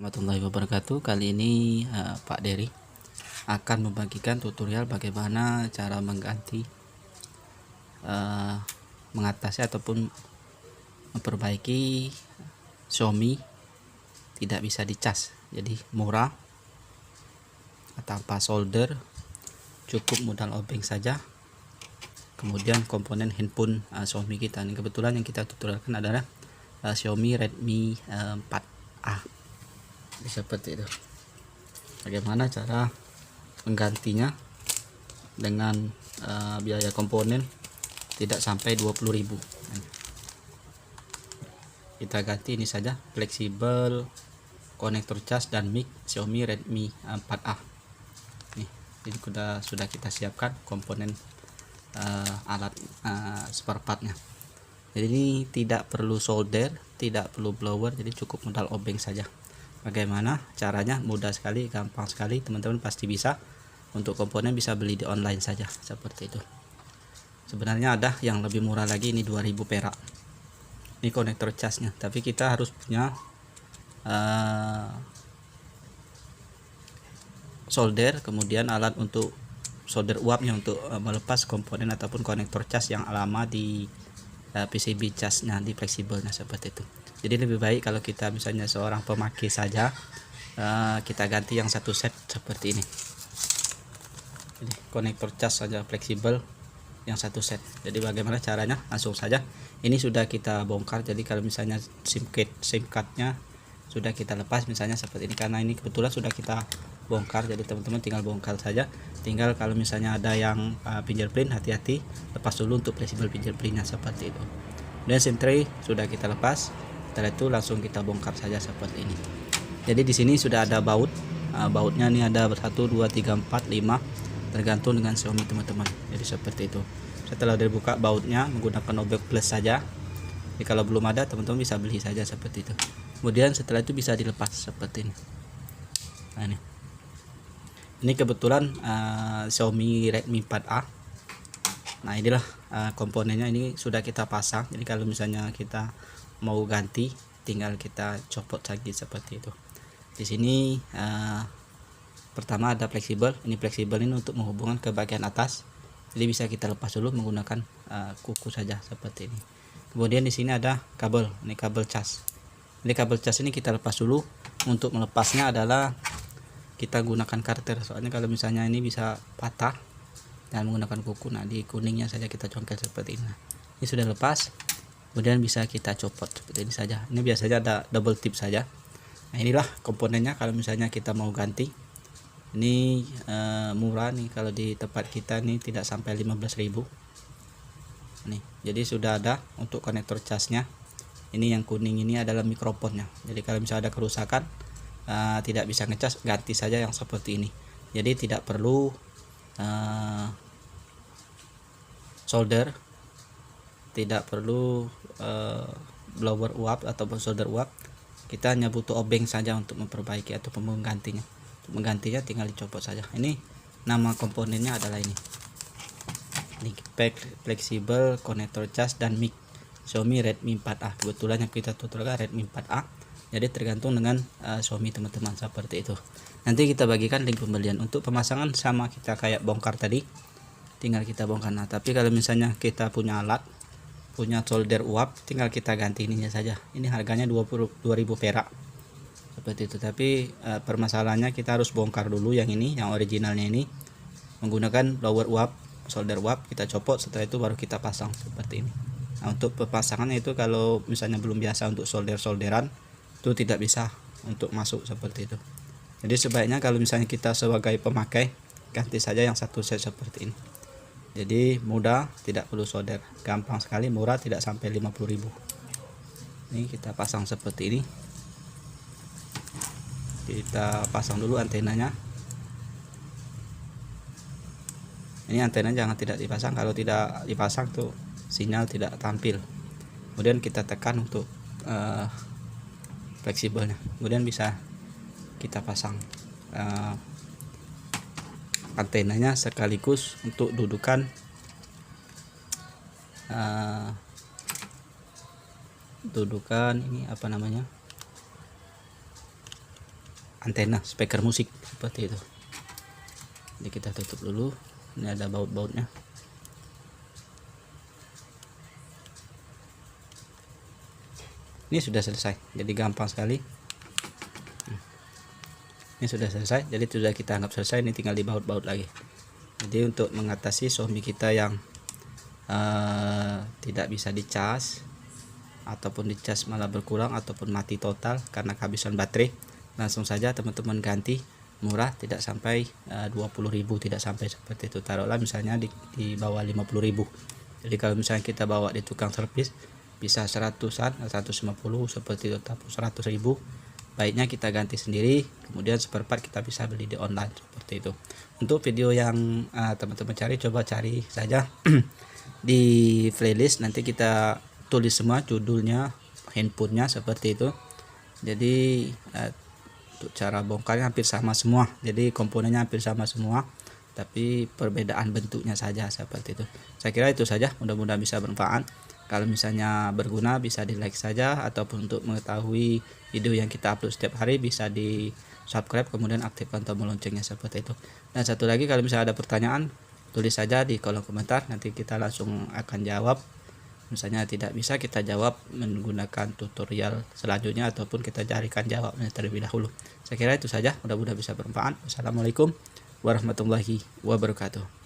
Warahmatullahi wabarakatuh. Kali ini Pak Dery akan membagikan tutorial bagaimana cara mengganti mengatasi ataupun memperbaiki Xiaomi tidak bisa dicas. Jadi murah, tanpa solder, cukup modal obeng saja. Kemudian komponen handphone Xiaomi kita. Ini kebetulan yang kita tutorialkan adalah Xiaomi Redmi 4A. Seperti itu. Bagaimana cara menggantinya dengan biaya komponen tidak sampai 20.000. Kita ganti ini saja, fleksibel, konektor cas dan mic Xiaomi Redmi 4A. Nih, ini sudah kita siapkan komponen alat spare partnya. Jadi ini tidak perlu solder, tidak perlu blower, jadi cukup modal obeng saja. Bagaimana caranya? Mudah sekali, gampang sekali, teman-teman pasti bisa. Untuk komponen bisa beli di online saja, seperti itu. Sebenarnya ada yang lebih murah lagi, ini 2000 perak. Ini konektor casnya, tapi kita harus punya solder, kemudian alat untuk solder uapnya untuk melepas komponen ataupun konektor cas yang lama di PCB casnya, di fleksibelnya, seperti itu. Jadi lebih baik kalau kita misalnya seorang pemakai saja, kita ganti yang satu set seperti ini. Jadi konektor cas saja fleksibel yang satu set. Jadi bagaimana caranya? Langsung saja. Ini sudah kita bongkar. Jadi kalau misalnya SIM cardnya sudah kita lepas, misalnya seperti ini, karena ini kebetulan sudah kita bongkar, jadi teman-teman tinggal bongkar saja. Tinggal kalau misalnya ada yang fingerprint, hati-hati lepas dulu untuk fleksibel fingerprintnya, seperti itu. Dan SIM tray sudah kita lepas. Setelah itu langsung kita bongkar saja seperti ini. Jadi di sini sudah ada baut. Bautnya ini ada 1, 2, 3, 4, 5, tergantung dengan Xiaomi teman-teman. Jadi seperti itu. Setelah dibuka bautnya menggunakan obeng plus saja. Jadi kalau belum ada, teman-teman bisa beli saja seperti itu. Kemudian setelah itu bisa dilepas seperti ini. Nah, ini kebetulan Xiaomi Redmi 4A. Nah, inilah komponennya, ini sudah kita pasang. Jadi kalau misalnya kita mau ganti, tinggal kita copot lagi seperti itu. Di sini pertama ada fleksibel. Ini fleksibel ini untuk menghubungkan ke bagian atas. Jadi bisa kita lepas dulu menggunakan kuku saja seperti ini. Kemudian di sini ada kabel. Ini kabel cas. Ini kabel cas ini kita lepas dulu. Untuk melepasnya adalah kita gunakan karter. Soalnya kalau misalnya ini bisa patah dan menggunakan kuku, nah di kuningnya saja kita congkel seperti ini. Ini sudah lepas. Kemudian bisa kita copot seperti ini saja. Ini biasanya ada double tip saja. Nah, inilah komponennya kalau misalnya kita mau ganti. Ini murah nih, kalau di tempat kita nih tidak sampai 15.000 nih. Jadi sudah ada untuk konektor casnya. Ini yang kuning ini adalah mikrofonnya. Jadi kalau misalnya ada kerusakan, tidak bisa ngecas, ganti saja yang seperti ini. Jadi tidak perlu solder, tidak perlu blower uap ataupun solder uap. Kita hanya butuh obeng saja untuk memperbaiki atau menggantinya. Menggantinya tinggal dicopot saja. Ini nama komponennya adalah ini fleksibel, konektor cas dan mic Xiaomi Redmi 4A. Kebetulan yang kita tutorialkan Redmi 4A. Jadi tergantung dengan Xiaomi teman-teman, seperti itu. Nanti kita bagikan link pembelian. Untuk pemasangan sama kita kayak bongkar tadi, tinggal kita bongkar. Nah, tapi kalau misalnya kita punya alat, punya solder uap, tinggal kita ganti ininya saja. Ini harganya 20.000 perak seperti itu. Tapi permasalahannya kita harus bongkar dulu yang ini, yang originalnya ini, menggunakan blower uap, solder uap, kita copot. Setelah itu baru kita pasang seperti ini. Nah, untuk pemasangannya itu kalau misalnya belum biasa untuk solderan, itu tidak bisa untuk masuk seperti itu. Jadi sebaiknya kalau misalnya kita sebagai pemakai, ganti saja yang satu set seperti ini. Jadi mudah, tidak perlu solder, gampang sekali, murah, tidak sampai 50.000. Ini kita pasang seperti ini. Kita pasang dulu antenanya. Ini antena jangan tidak dipasang, kalau tidak dipasang tuh sinyal tidak tampil. Kemudian kita tekan untuk fleksibelnya. Kemudian bisa kita pasang antenanya sekaligus untuk dudukan ini apa namanya, antena speaker musik seperti itu. Jadi kita tutup dulu. Ini ada baut-bautnya. Ini sudah selesai, jadi gampang sekali. Ini sudah selesai, jadi sudah kita anggap selesai. Ini tinggal dibaut-baut lagi. Jadi untuk mengatasi Xiaomi kita yang tidak bisa dicas, ataupun dicas malah berkurang, ataupun mati total karena kehabisan baterai, langsung saja teman-teman ganti. Murah, tidak sampai 20.000, tidak sampai seperti itu. Taruhlah misalnya di bawah 50.000. Jadi kalau misalnya kita bawa di tukang servis bisa 100-an, 150 seperti itu, tapi 100.000 baiknya kita ganti sendiri. Kemudian spare part kita bisa beli di online seperti itu. Untuk video yang teman-teman cari, coba cari saja di playlist, nanti kita tulis semua judulnya, handphonenya seperti itu. Jadi untuk cara bongkarnya hampir sama semua, jadi komponennya hampir sama semua, tapi perbedaan bentuknya saja seperti itu. Saya kira itu saja, mudah-mudahan bisa bermanfaat. Kalau misalnya berguna bisa di like saja, ataupun untuk mengetahui video yang kita upload setiap hari bisa di subscribe, kemudian aktifkan tombol loncengnya seperti itu. Dan satu lagi, kalau misalnya ada pertanyaan tulis saja di kolom komentar, nanti kita langsung akan jawab. Misalnya tidak bisa kita jawab menggunakan tutorial selanjutnya, ataupun kita carikan jawabnya terlebih dahulu. Saya kira itu saja, mudah-mudahan bisa bermanfaat. Wassalamualaikum warahmatullahi wabarakatuh.